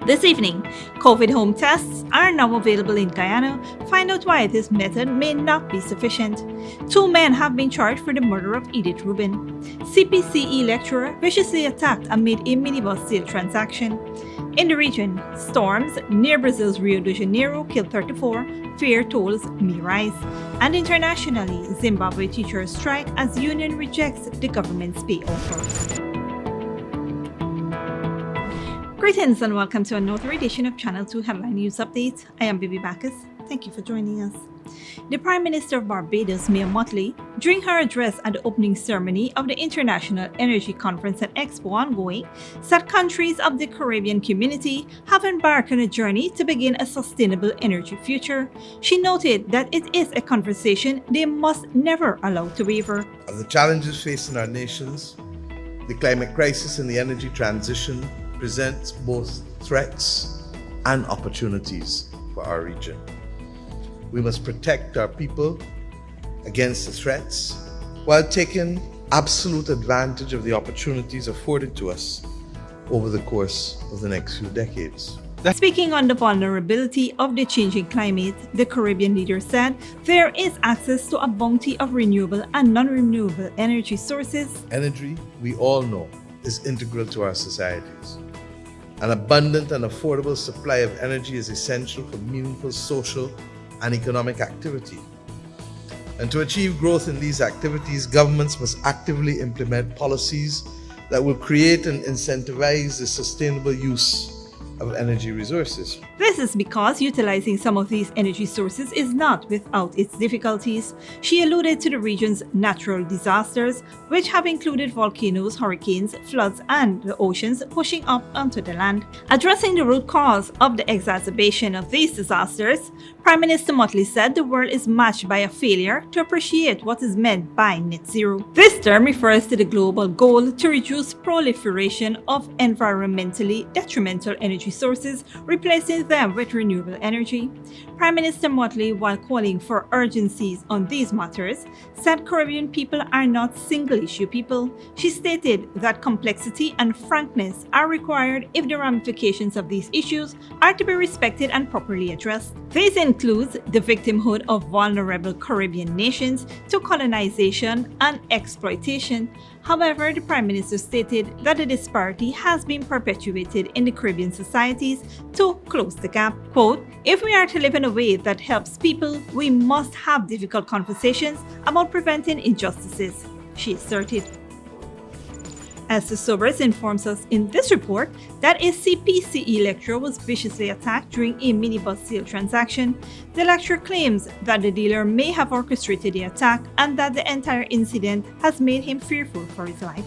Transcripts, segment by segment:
This evening, COVID home tests are now available in Guyana. Find out why this method may not be sufficient. 2 men have been charged for the murder of Edith Reuben. CPCE lecturer viciously attacked amid a minibus sale transaction. In the region, storms near Brazil's Rio de Janeiro killed 34, fare tolls may rise. And internationally, Zimbabwe teachers strike as union rejects the government's pay offer. Greetings and welcome to another edition of Channel 2 Headline News Update. I am Bibi Bacchus. Thank you for joining us. The Prime Minister of Barbados, Mia Mottley, during her address at the opening ceremony of the International Energy Conference and Expo ongoing, said countries of the Caribbean community have embarked on a journey to begin a sustainable energy future. She noted that it is a conversation they must never allow to waver. Of the challenges facing our nations, the climate crisis and the energy transition presents both threats and opportunities for our region. We must protect our people against the threats while taking absolute advantage of the opportunities afforded to us over the course of the next few decades. Speaking on the vulnerability of the changing climate, the Caribbean leader said there is access to a bounty of renewable and non-renewable energy sources. Energy, we all know, is integral to our societies. An abundant and affordable supply of energy is essential for meaningful social and economic activity. And to achieve growth in these activities, governments must actively implement policies that will create and incentivize the sustainable use of energy resources. This is because utilizing some of these energy sources is not without its difficulties. She alluded to the region's natural disasters, which have included volcanoes, hurricanes, floods, and the oceans pushing up onto the land. Addressing the root cause of the exacerbation of these disasters, Prime Minister Mottley said the world is matched by a failure to appreciate what is meant by net zero. This term refers to the global goal to reduce proliferation of environmentally detrimental energy sources, replacing them with renewable energy. Prime Minister Mottley, while calling for urgencies on these matters, said Caribbean people are not single-issue people. She stated that complexity and frankness are required if the ramifications of these issues are to be respected and properly addressed. This includes the victimhood of vulnerable Caribbean nations to colonization and exploitation. However, the Prime Minister stated that the disparity has been perpetuated in the Caribbean societies to close the gap. Quote, "If we are to live in a way that helps people, we must have difficult conversations about preventing injustices," she asserted. Esther Sobers informs us in this report that a CPCE lecturer was viciously attacked during a minibus sale transaction. The lecturer claims that the dealer may have orchestrated the attack and that the entire incident has made him fearful for his life.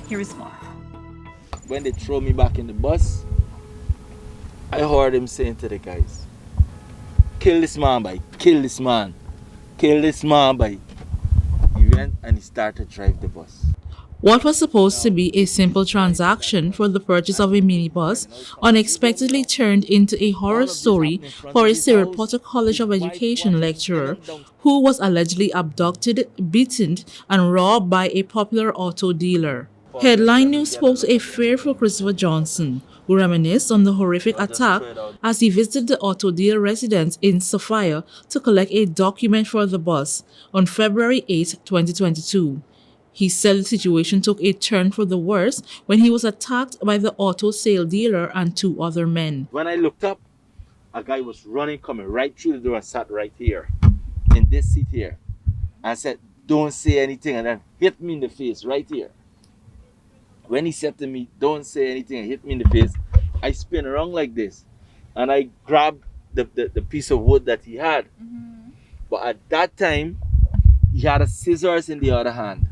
Here is more. When they throw me back in the bus, I heard him saying to the guys, "Kill this man, boy, kill this man, kill this man, boy." He went and he started to drive the bus. What was supposed to be a simple transaction for the purchase of a minibus unexpectedly turned into a horror story for a Cyril Potter College of Education lecturer who was allegedly abducted, beaten, and robbed by a popular auto dealer. Headline News spoke to a fearful Christopher Johnson, who reminisced on the horrific attack as he visited the auto dealer residence in Sophia to collect a document for the bus on February 8, 2022. He said the situation took a turn for the worse when he was attacked by the auto sale dealer and 2 other men. When I looked up, a guy was running, coming right through the door and sat right here, in this seat here. And said, "Don't say anything," and then hit me in the face right here. When he said to me, "Don't say anything," and hit me in the face, I spin around like this. And I grabbed the piece of wood that he had. But at that time, he had a scissors in the other hand.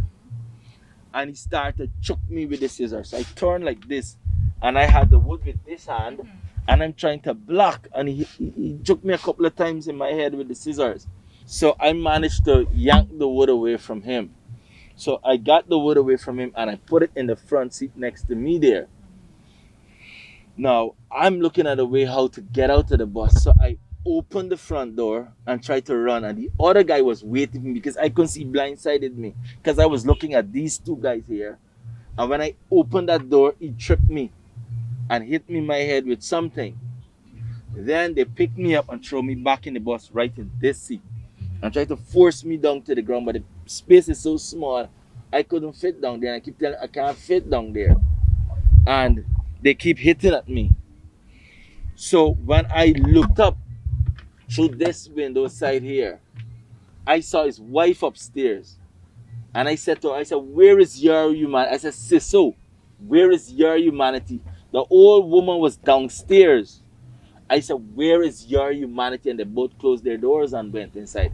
And he started to choke me with the scissors. I turned like this, and I had the wood with this hand, and I'm trying to block, and he took me a couple of times in my head with the scissors. So I managed to yank the wood away from him. So I got the wood away from him, and I put it in the front seat next to me there. Now, I'm looking at a way how to get out of the bus. So I opened the front door and tried to run, and the other guy was waiting for me because I couldn't see, blindsided me because I was looking at these 2 guys here. And when I opened that door, he tripped me and hit me in my head with something. Then they picked me up and throw me back in the bus right in this seat and try to force me down to the ground, but the space is so small I couldn't fit down there. I keep telling I can't fit down there, and they keep hitting at me. So when I looked up through this window side here, I saw his wife upstairs, and I said to her, I said, "Where is your humanity?" I said, "Siso, where is your humanity?" The old woman was downstairs. I said, "Where is your humanity?" And they both closed their doors and went inside.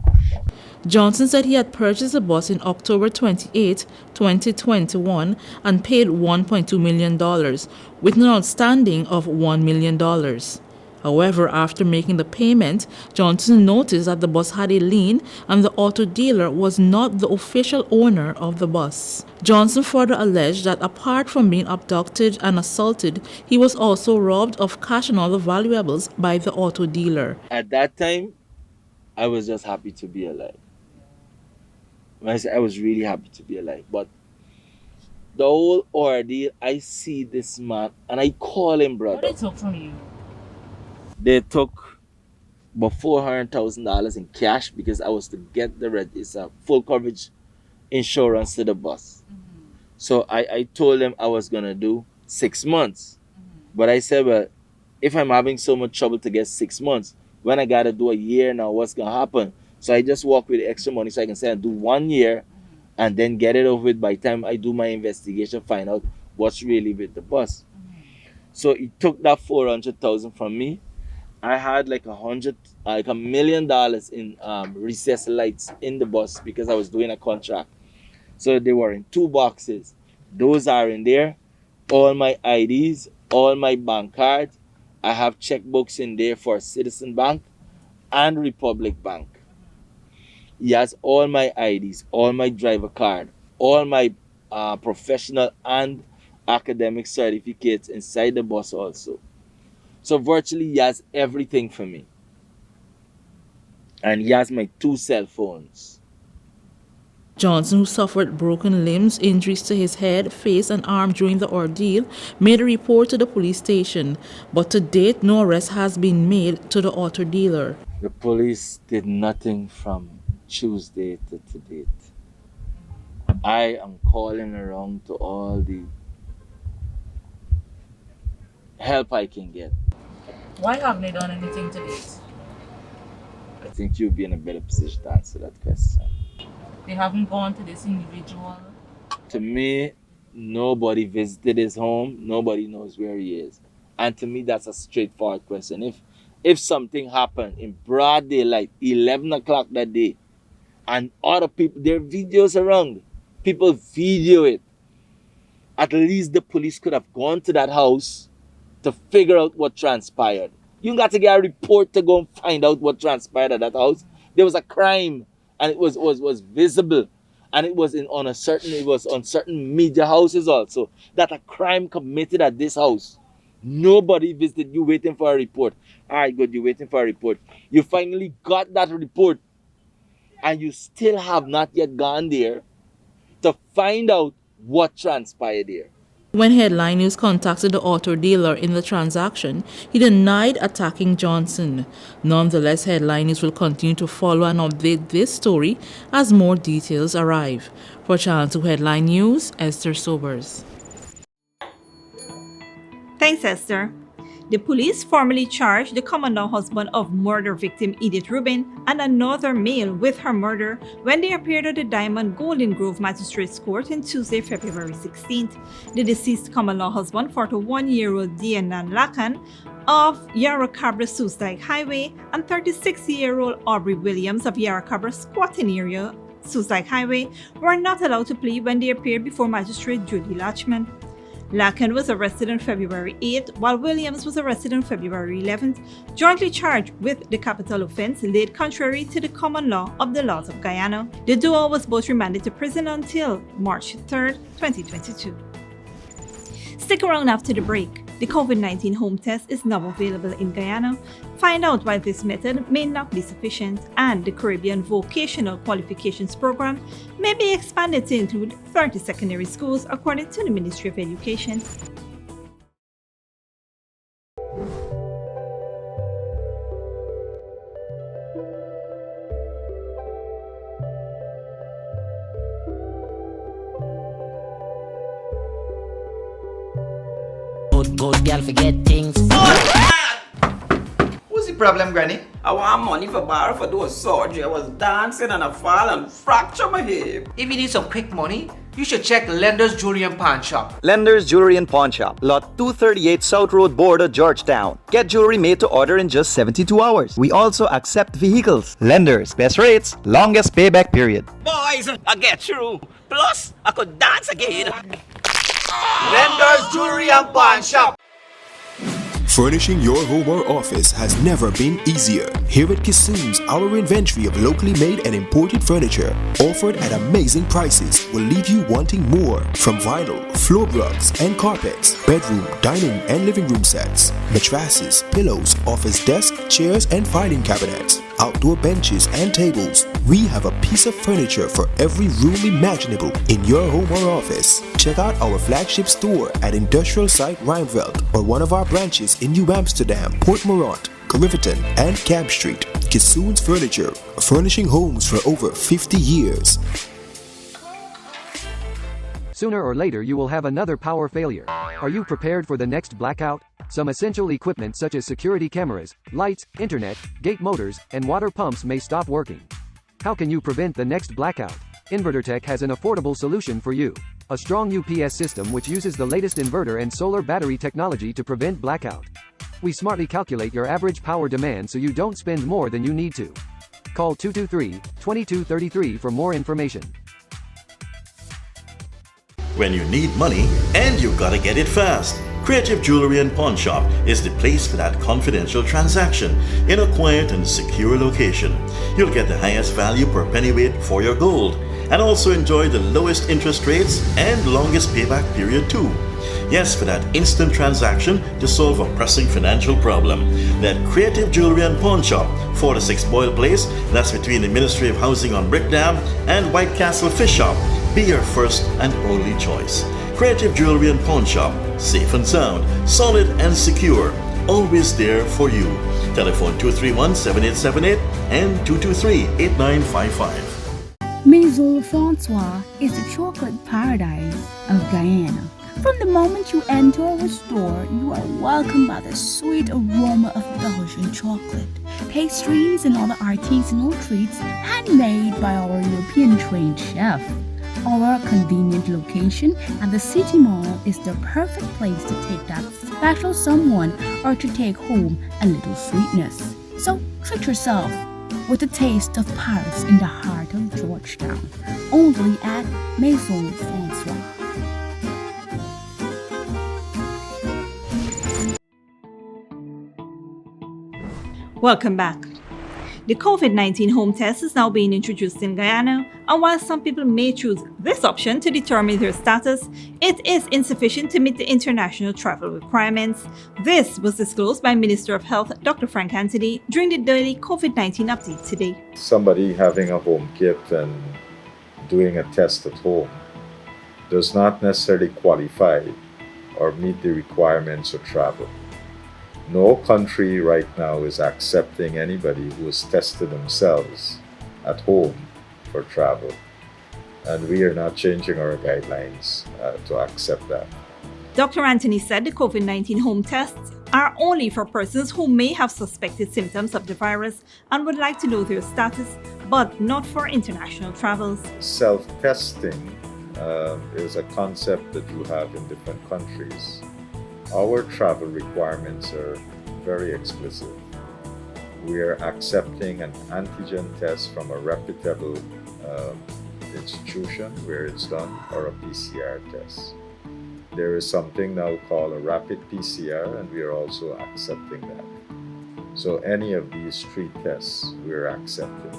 Johnson said he had purchased the bus in October 28, 2021 and paid $1.2 million with an outstanding of $1 million. However, after making the payment, Johnson noticed that the bus had a lien and the auto dealer was not the official owner of the bus. Johnson further alleged that apart from being abducted and assaulted, he was also robbed of cash and other valuables by the auto dealer. At that time, I was just happy to be alive. When I said I was really happy to be alive. But the whole ordeal, I see this man and I call him brother. What did they took from you? They took about $400,000 in cash because I was to get it's a full coverage insurance to the bus. So I told them I was gonna do 6 months. But I said, well, if I'm having so much trouble to get 6 months, when I gotta do a year now, what's gonna happen? So I just walk with the extra money so I can say I do 1 year and then get it over with by the time I do my investigation, find out what's really with the bus. So he took that $400,000 from me. I had like $1 million in recessed lights in the bus because I was doing a contract. So they were in 2 boxes. Those are in there. All my IDs, all my bank cards. I have checkbooks in there for Citizen Bank and Republic Bank. He has all my IDs, all my driver card, all my professional and academic certificates inside the bus also. So virtually he has everything for me. And he has my 2 cell phones. Johnson, who suffered broken limbs, injuries to his head, face, and arm during the ordeal, made a report to the police station, but to date no arrest has been made to the auto dealer. The police did nothing from Tuesday to date. I am calling around to all the help I can get. Why haven't they done anything to date? I think you'll be in a better position to answer that question. They haven't gone to this individual? To me, nobody visited his home. Nobody knows where he is. And to me, that's a straightforward question. If something happened in broad daylight, 11 o'clock that day, and other people, there are videos around, people video it, at least the police could have gone to that house to figure out what transpired. You got to get a report to go and find out what transpired at that house. There was a crime, and it was visible, and it was on certain media houses also that a crime committed at this house. Nobody visited. You waiting for a report. All right, good. You waiting for a report. You finally got that report, and you still have not yet gone there to find out what transpired there. When Headline News contacted the auto dealer in the transaction, he denied attacking Johnson. Nonetheless, Headline News will continue to follow and update this story as more details arrive. For Channel 2 Headline News, Esther Sobers. Thanks, Esther. The police formally charged the common law husband of murder victim Edith Reuben and another male with her murder when they appeared at the Diamond Golden Grove Magistrates Court on Tuesday, February 16th. The deceased common law husband, 41-year-old Dianan Lakan of Yarra Cabra Susdike Highway, and 36-year-old Aubrey Williams of Yarra Cabra Squatting Area Susdike Highway were not allowed to plead when they appeared before Magistrate Judy Latchman. Lakan was arrested on February 8th, while Williams was arrested on February 11th, jointly charged with the capital offense laid contrary to the common law of the laws of Guyana. The duo was both remanded to prison until March 3rd, 2022. Stick around after the break. The COVID-19 home test is now available in Guyana. Find out why this method may not be sufficient, and the Caribbean Vocational Qualifications Program may be expanded to include 30 secondary schools according to the Ministry of Education. Good girl forget things. What's the problem, Granny? I want money for borrow for those surgery. I was dancing and I fall and fracture my hip. If you need some quick money, you should check Lender's Jewelry and Pawn Shop. Lender's Jewelry and Pawn Shop, Lot 238 South Road, Border, Georgetown. Get jewelry made to order in just 72 hours. We also accept vehicles. Lender's, best rates, longest payback period. Boys, I get through. Plus, I could dance again. Lender's Jewelry and Pawn Shop. Furnishing your home or office has never been easier. Here at Kissoon's, our inventory of locally made and imported furniture, offered at amazing prices, will leave you wanting more. From vinyl, floor rugs and carpets, bedroom, dining and living room sets, mattresses, pillows, office desk, chairs and filing cabinets, outdoor benches and tables. We have a piece of furniture for every room imaginable in your home or office. Check out our flagship store at Industrial Site Rijnveld or one of our branches in New Amsterdam, Port Morant, Riverton and Camp Street. Kissoon's Furniture, furnishing homes for over 50 years. Sooner or later you will have another power failure. Are you prepared for the next blackout? Some essential equipment such as security cameras, lights, internet, gate motors, and water pumps may stop working. How can you prevent the next blackout? InverterTech has an affordable solution for you. A strong UPS system which uses the latest inverter and solar battery technology to prevent blackout. We smartly calculate your average power demand so you don't spend more than you need to. Call 223-2233 for more information. When you need money and you gotta get it fast, Creative Jewelry and Pawn Shop is the place for that confidential transaction in a quiet and secure location. You'll get the highest value per pennyweight for your gold and also enjoy the lowest interest rates and longest payback period too. Yes, for that instant transaction to solve a pressing financial problem. That Creative Jewelry and Pawn Shop, 46 Boyle Place, that's between the Ministry of Housing on Brickdam and White Castle Fish Shop. Be your first and only choice. Creative Jewelry and Pawn Shop, safe and sound, solid and secure, always there for you. Telephone 231-7878 and 223-8955. Maison Francois is the chocolate paradise of Guyana. From the moment you enter our store, you are welcomed by the sweet aroma of Belgian chocolate, pastries and other artisanal treats handmade by our European-trained chef. Our convenient location at the City Mall is the perfect place to take that special someone or to take home a little sweetness. So treat yourself with a taste of Paris in the heart of Georgetown, only at Maison Francois. Welcome back. The COVID-19 home test is now being introduced in Guyana, and while some people may choose this option to determine their status, it is insufficient to meet the international travel requirements. This was disclosed by Minister of Health Dr. Frank Anthony during the daily COVID-19 update today. Somebody having a home kit and doing a test at home does not necessarily qualify or meet the requirements of travel. No country right now is accepting anybody who has tested themselves at home for travel. And we are not changing our guidelines to accept that. Dr. Anthony said the COVID-19 home tests are only for persons who may have suspected symptoms of the virus and would like to know their status, but not for international travels. Self-testing is a concept that you have in different countries. Our travel requirements are very explicit. We are accepting an antigen test from a reputable institution where it's done, or a PCR test. There is something now called a rapid PCR, and we are also accepting that. So any of these three tests we are accepting.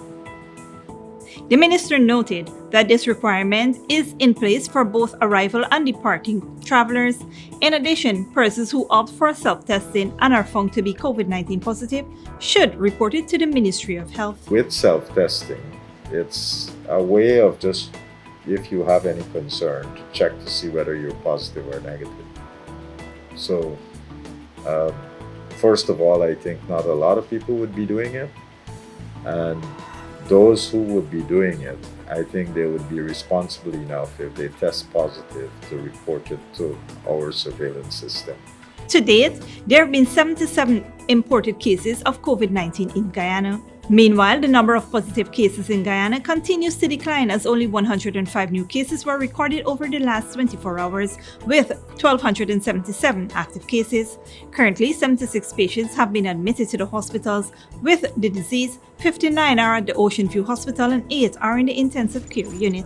The minister noted that this requirement is in place for both arrival and departing travelers. In addition, persons who opt for self-testing and are found to be COVID-19 positive should report it to the Ministry of Health. With self-testing, it's a way of just, if you have any concern, to check to see whether you're positive or negative. So, first of all, I think not a lot of people would be doing it. And those who would be doing it, I think they would be responsible enough if they test positive to report it to our surveillance system. To date, there have been 77 imported cases of COVID-19 in Guyana. Meanwhile, the number of positive cases in Guyana continues to decline as only 105 new cases were recorded over the last 24 hours, with 1,277 active cases. Currently, 76 patients have been admitted to the hospitals with the disease. 59 are at the Ocean View Hospital and 8 are in the intensive care unit.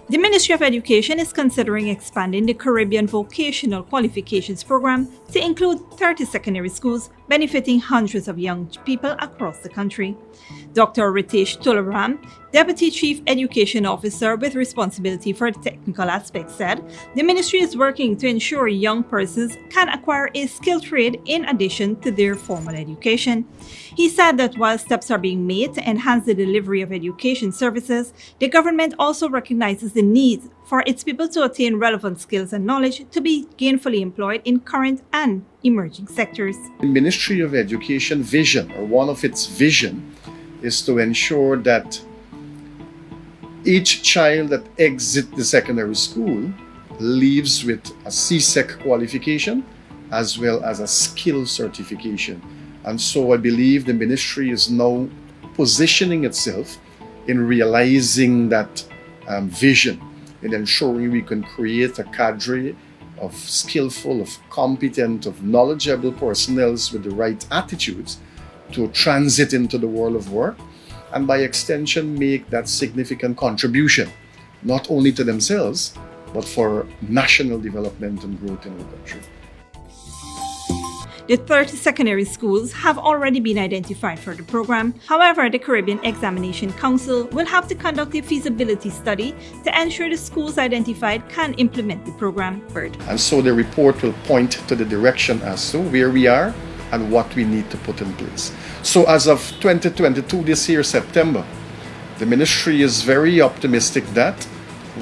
The Ministry of Education is considering expanding the Caribbean Vocational Qualifications Program to include 30 secondary schools, benefiting hundreds of young people across the country. Dr. Ritesh Tularam, Deputy Chief Education Officer with responsibility for technical aspects, said the ministry is working to ensure young persons can acquire a skilled trade in addition to their formal education. He said that while steps are being made to enhance the delivery of education services, the government also recognizes the need for its people to attain relevant skills and knowledge to be gainfully employed in current and emerging sectors. The Ministry of Education vision, or one of its vision, is to ensure that each child that exits the secondary school leaves with a CSEC qualification as well as a skill certification. And so I believe the ministry is now positioning itself in realizing that vision, in ensuring we can create a cadre of skillful, of competent, of knowledgeable personnel with the right attitudes to transit into the world of work, and by extension make that significant contribution, not only to themselves, but for national development and growth in the country. The 30 secondary schools have already been identified for the program. However, the Caribbean Examination Council will have to conduct a feasibility study to ensure the schools identified can implement the program. And so the report will point to the direction as to where we are and what we need to put in place. So as of 2022, this year, September, the ministry is very optimistic that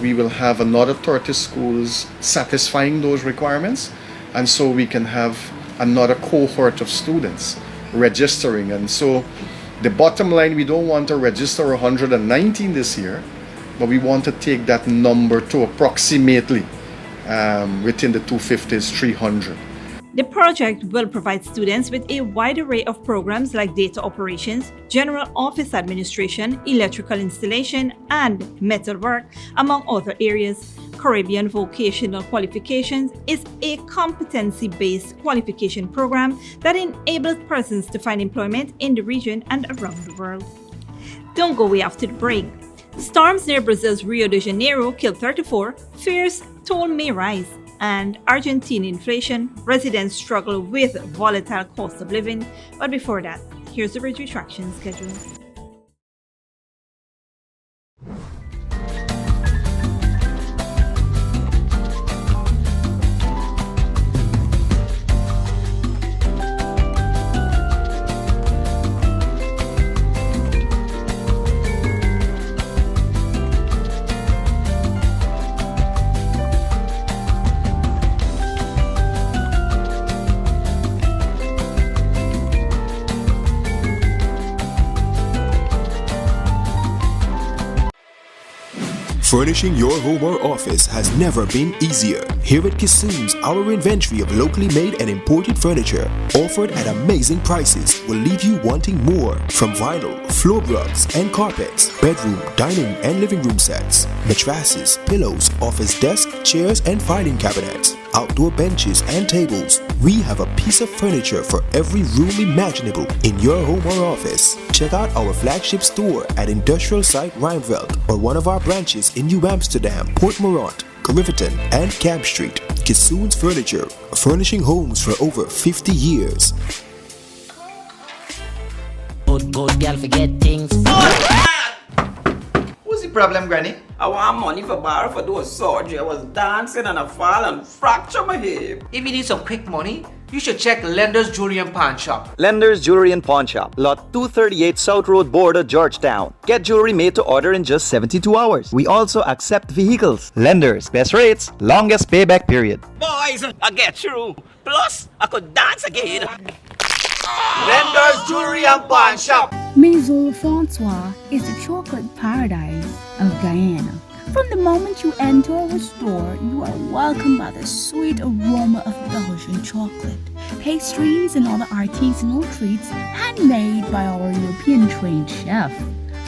we will have another 30 schools satisfying those requirements, and so we can have another cohort of students registering. And so the bottom line, we don't want to register 119 this year, but we want to take that number to approximately within the 250s, 300. The project will provide students with a wide array of programs like data operations, general office administration, electrical installation, and metalwork, among other areas. Caribbean Vocational Qualifications is a competency-based qualification program that enables persons to find employment in the region and around the world. Don't go away after the break. Storms near Brazil's Rio de Janeiro killed 34, fears toll may rise, and Argentine inflation, residents struggle with volatile cost of living. But before that, here's the bridge retraction schedule. Furnishing your home or office has never been easier. Here at Kissoon's, our inventory of locally made and imported furniture, offered at amazing prices, will leave you wanting more. From vinyl, floor rugs and carpets, bedroom, dining and living room sets, mattresses, pillows, office desk, chairs and filing cabinets, outdoor benches and tables. We have a piece of furniture for every room imaginable in your home or office. Check out our flagship store at Industrial Site Rijnveld or one of our branches in New Amsterdam, Port Morant, Riverton and Camp Street. Kissoon's Furniture, furnishing homes for over 50 years. Good girl forget things. Who's the problem, Granny? I want money for borrow for those surgery. I was dancing and I fall and fracture my hip. If you need some quick money, you should check Lender's Jewelry and Pawn Shop. Lender's Jewelry and Pawn Shop, lot 238 South Road Border, Georgetown. Get jewelry made to order in just 72 hours. We also accept vehicles. Lender's, best rates, longest payback period. Boys, I get through. Plus, I could dance again. Lender's Jewelry and Pawn Shop. Maison Francois is the chocolate paradise of Guyana. From the moment you enter our store, you are welcomed by the sweet aroma of Belgian chocolate, pastries, and other artisanal treats handmade by our European-trained chef.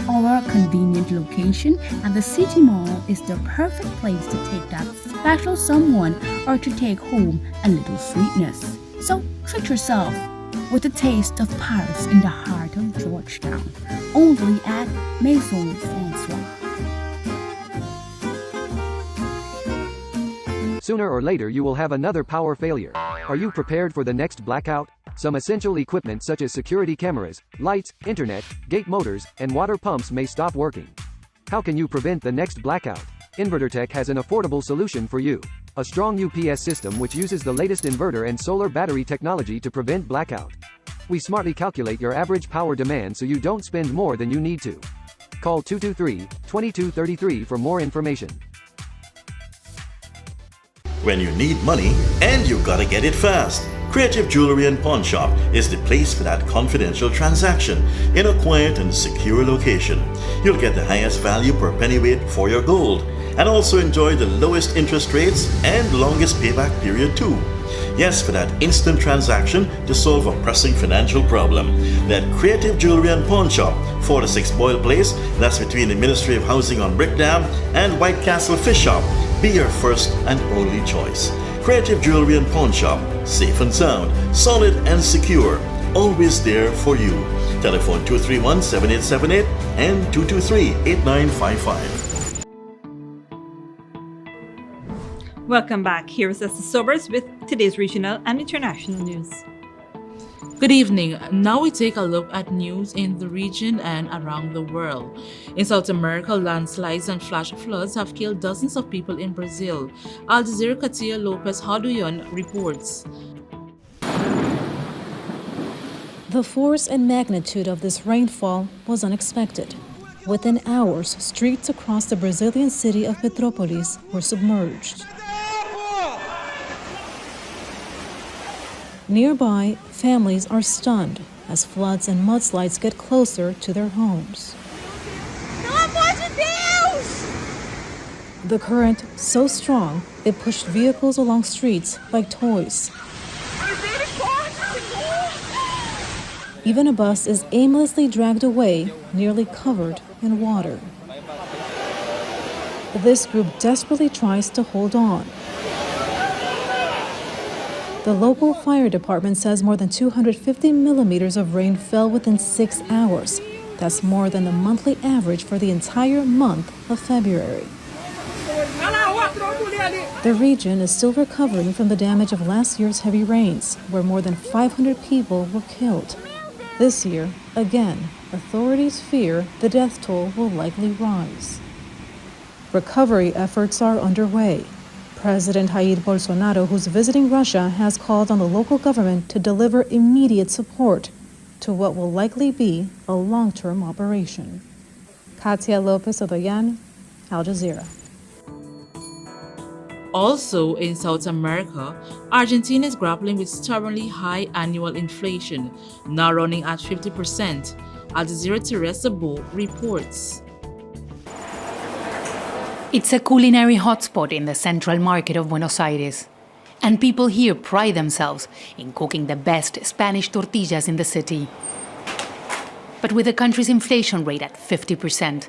Our convenient location at the City Mall is the perfect place to take that special someone or to take home a little sweetness. So treat yourself with a taste of Paris in the heart of Georgetown, only at Maison Francois. Sooner or later you will have another power failure. Are you prepared for the next blackout? Some essential equipment such as security cameras, lights, internet, gate motors, and water pumps may stop working. How can you prevent the next blackout? InverterTech has an affordable solution for you. A strong UPS system which uses the latest inverter and solar battery technology to prevent blackout. We smartly calculate your average power demand so you don't spend more than you need to. Call 223-2233 for more information. When you need money and you gotta get it fast, Creative Jewelry and Pawn Shop is the place for that confidential transaction in a quiet and secure location. You'll get the highest value per pennyweight for your gold and also enjoy the lowest interest rates and longest payback period too. Yes, for that instant transaction to solve a pressing financial problem. That Creative Jewelry and Pawn Shop, 46 Boyle Place, that's between the Ministry of Housing on Brickdam and White Castle Fish Shop, be your first and only choice. Creative Jewelry and Pawn Shop, safe and sound, solid and secure, always there for you. Telephone 231-7878 and 223-8955. Welcome back. Here is Esther Sobers with today's regional and international news. Good evening. Now we take a look at news in the region and around the world. In South America, landslides and flash floods have killed dozens of people in Brazil. Al Jazeera Katia Lopez Haduyon reports. The force and magnitude of this rainfall was unexpected. Within hours, streets across the Brazilian city of Petrópolis were submerged. Nearby, families are stunned as floods and mudslides get closer to their homes. The current so strong, it pushed vehicles along streets like toys. Even a bus is aimlessly dragged away, nearly covered in water. This group desperately tries to hold on. The local fire department says more than 250 millimeters of rain fell within 6 hours. That's more than the monthly average for the entire month of February. The region is still recovering from the damage of last year's heavy rains, where more than 500 people were killed. This year, again, authorities fear the death toll will likely rise. Recovery efforts are underway. President Jair Bolsonaro, who's visiting Russia, has called on the local government to deliver immediate support to what will likely be a long-term operation. Katia Lopez Odoyan, Al Jazeera. Also in South America, Argentina is grappling with stubbornly high annual inflation, now running at 50%. Al Jazeera Teresa Bo reports. It's a culinary hotspot in the central market of Buenos Aires, and people here pride themselves in cooking the best Spanish tortillas in the city. But with the country's inflation rate at 50%,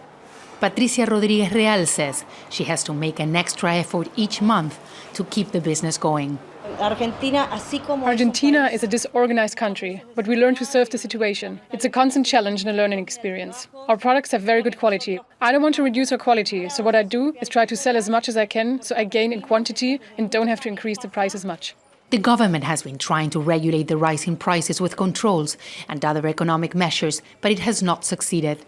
Patricia Rodriguez Real says she has to make an extra effort each month to keep the business going. Argentina is a disorganized country, but we learn to surf the situation. It's a constant challenge and a learning experience. Our products have very good quality. I don't want to reduce our quality, so what I do is try to sell as much as I can so I gain in quantity and don't have to increase the price as much. The government has been trying to regulate the rising prices with controls and other economic measures, but it has not succeeded.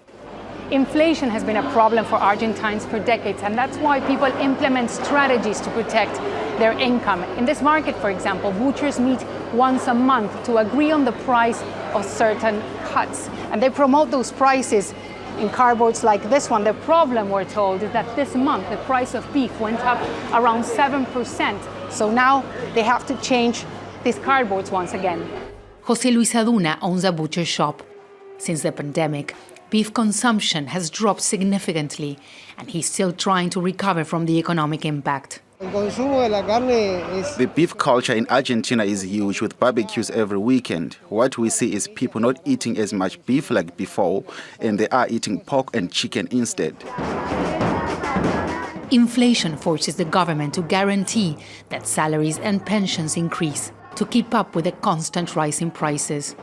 Inflation has been a problem for Argentines for decades, and that's why people implement strategies to protect their income. In this market, for example, butchers meet once a month to agree on the price of certain cuts, and they promote those prices in cardboards like this one. The problem, we're told, is that this month the price of beef went up around 7%. So now they have to change these cardboards once again. José Luis Aduna owns a butcher shop. Since the pandemic, beef consumption has dropped significantly, and he's still trying to recover from the economic impact. The beef culture in Argentina is huge, with barbecues every weekend. What we see is people not eating as much beef like before, and they are eating pork and chicken instead. Inflation forces the government to guarantee that salaries and pensions increase to keep up with the constant rise in prices.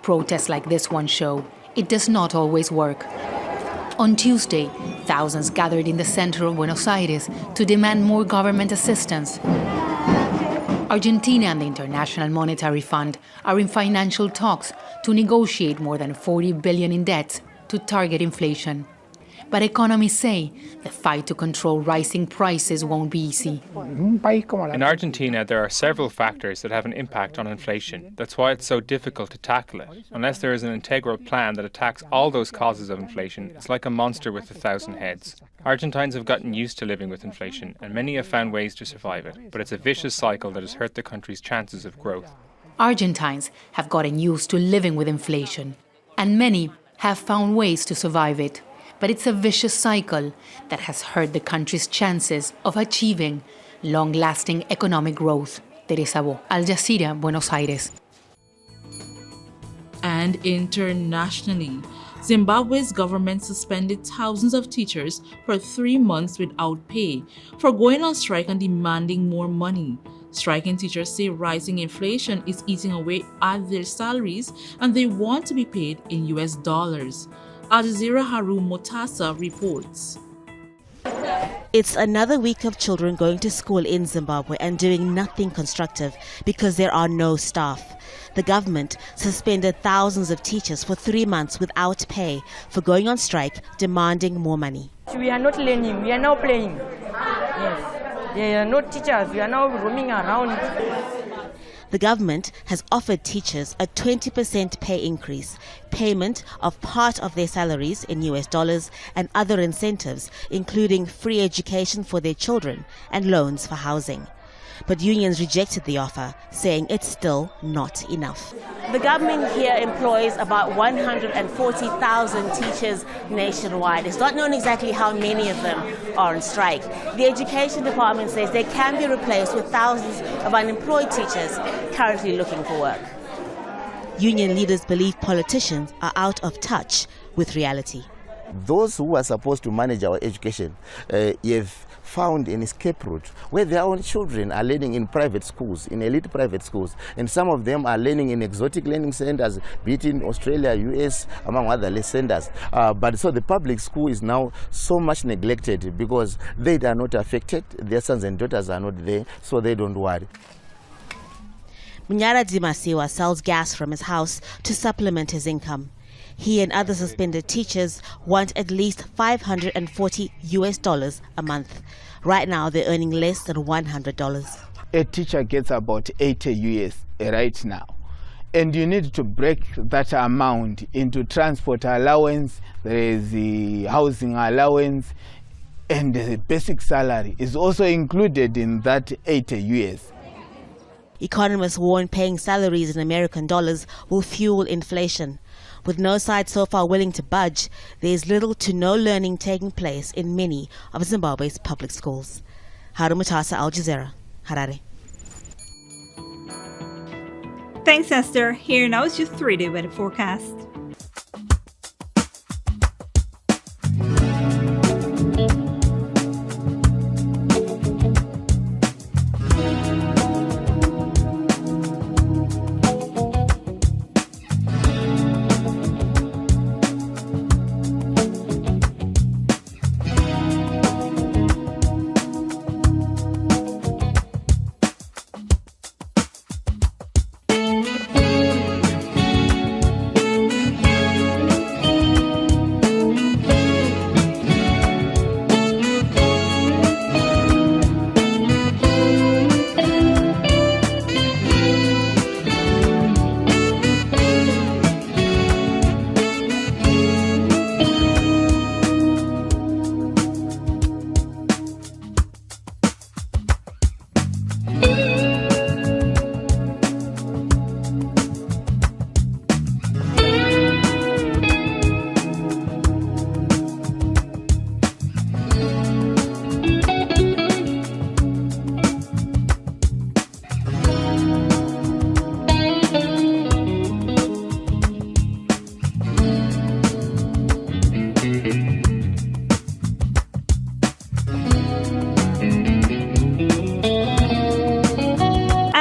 Protests like this one show it does not always work. On Tuesday, thousands gathered in the center of Buenos Aires to demand more government assistance. Argentina and the International Monetary Fund are in financial talks to negotiate more than 40 billion in debt to target inflation. But economists say the fight to control rising prices won't be easy. In Argentina, there are several factors that have an impact on inflation. That's why it's so difficult to tackle it. Unless there is an integral plan that attacks all those causes of inflation, it's like a monster with 1,000 heads. Argentines have gotten used to living with inflation, and many have found ways to survive it. But it's a vicious cycle that has hurt the country's chances of growth. Argentines have gotten used to living with inflation, and many have found ways to survive it. But it's a vicious cycle that has hurt the country's chances of achieving long-lasting economic growth. Teresa Bo, Al Jazeera, Buenos Aires. And internationally, Zimbabwe's government suspended thousands of teachers for 3 months without pay for going on strike and demanding more money. Striking teachers say rising inflation is eating away at their salaries and they want to be paid in US dollars. Al Jazeera Haroon Motasa reports. It's another week of children going to school in Zimbabwe and doing nothing constructive because there are no staff. The government suspended thousands of teachers for 3 months without pay for going on strike, demanding more money. We are not learning, we are now playing. Yes. There are no teachers, we are now roaming around. The government has offered teachers a 20% pay increase, payment of part of their salaries in US dollars and other incentives, including free education for their children and loans for housing. But unions rejected the offer, saying it's still not enough. The government here employs about 140,000 teachers nationwide. It's not known exactly how many of them are on strike. The Education Department says they can be replaced with thousands of unemployed teachers currently looking for work. Union leaders believe politicians are out of touch with reality. Those who are supposed to manage our education have found an escape route where their own children are learning in private schools, in elite private schools, and some of them are learning in exotic learning centers, be it in Australia, US, among other centers. But so the public school is now so much neglected because they are not affected, their sons and daughters are not there, so they don't worry. Munyara Dimasiwa sells gas from his house to supplement his income. He and other suspended teachers want at least $540 US a month. Right now, they're earning less than $100. A teacher gets about 80 US right now. And you need to break that amount into transport allowance, there is the housing allowance, and the basic salary is also included in that 80 US. Economists warn paying salaries in American dollars will fuel inflation. With no side so far willing to budge, there is little to no learning taking place in many of Zimbabwe's public schools. Haroon Motasa, Al Jazeera, Harare. Thanks, Esther. Here now is your 3-day weather forecast.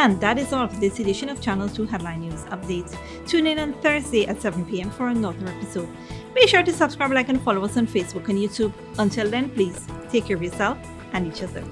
And that is all for this edition of Channel 2 Headline News Update. Tune in on Thursday at 7 p.m. for another episode. Be sure to subscribe, like, and follow us on Facebook and YouTube. Until then, please take care of yourself and each other.